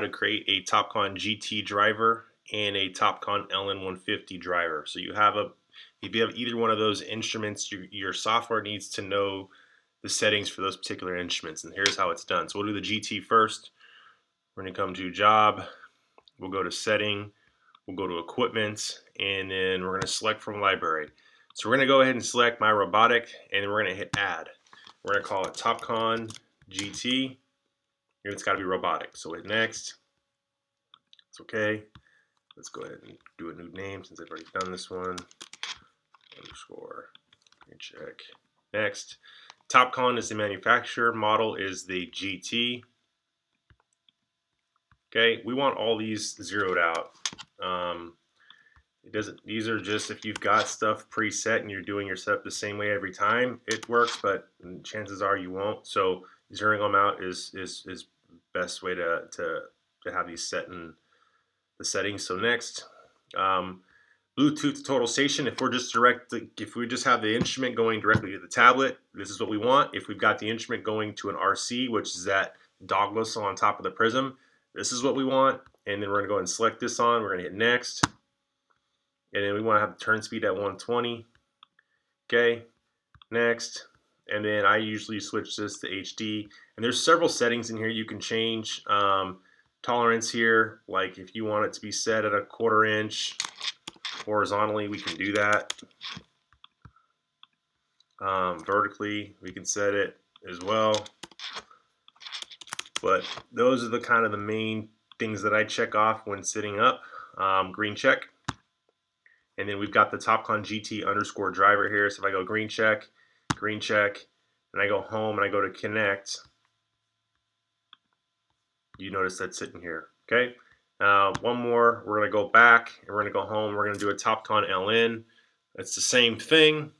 to create a Topcon GT driver and a Topcon LN150 driver. So if you have either one of those instruments, your software needs to know the settings for those particular instruments. And here's how it's done. So we'll do the GT first. We're going to come to Job. We'll go to Setting. We'll go to Equipment. And then we're going to select from Library. So we're going to go ahead and select My Robotic. And then we're going to hit Add. We're going to call it Topcon GT. And it's got to be robotic. So hit Next. It's okay. Let's go ahead and do a new name since I've already done this one. Underscore. Check. Next. Topcon is the manufacturer. Model is the GT. Okay, we want all these zeroed out. These are just if you've got stuff preset and you're doing your setup the same way every time, it works, but chances are you won't. So zeroing them out is best way to have these set in the settings. So next, Bluetooth total station. If we just have the instrument going directly to the tablet, this is what we want. If we've got the instrument going to an RC, which is that dogless on top of the prism, this is what we want. And then we're gonna go ahead and select this on. We're gonna hit next. And then we want to have the turn speed at 120. Okay, next. And then I usually switch this to HD. And there's several settings in here you can change. Tolerance here, like if you want it to be set at 1/4 inch horizontally, we can do that. Vertically, we can set it as well. But those are the kind of the main things that I check off when setting up. Green check. And then we've got the Topcon GT underscore driver here. So if I go green check, and I go home and I go to connect, you notice that's sitting here. Okay. One more. We're going to go back and we're going to go home. We're going to do a Topcon LN. It's the same thing.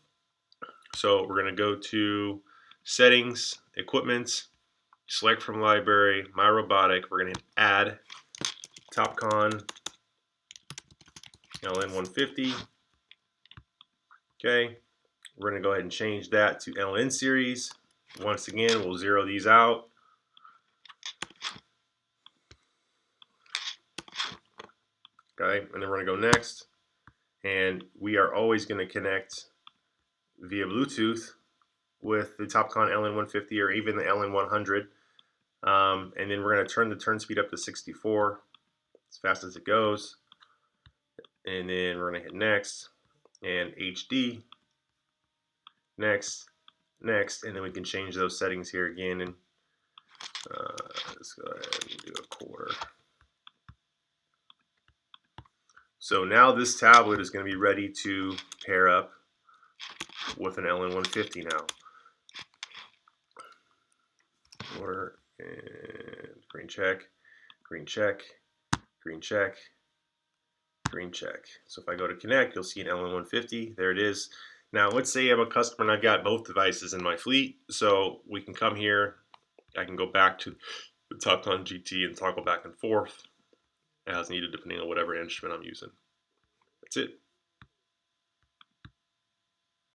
So we're going to go to Settings, Equipment, select from Library, My Robotic. We're going to hit Add Topcon LN150. Okay, we're going to go ahead and change that to LN series. Once again, we'll zero these out. Okay, and then we're going to go next. And we are always going to connect via Bluetooth with the Topcon LN150 or even the LN100. And then we're going to turn the turn speed up to 64 as fast as it goes. And then we're going to hit next and HD, next, and then we can change those settings here again. And let's go ahead and do 1/4. So now this tablet is going to be ready to pair up with an LN150 now. Order and green check, green check, green check, green check. So if I go to connect, you'll see an LN150. There it is. Now let's say I'm a customer and I've got both devices in my fleet. So we can come here. I can go back to the Topcon GT and toggle back and forth as needed depending on whatever instrument I'm using. That's it.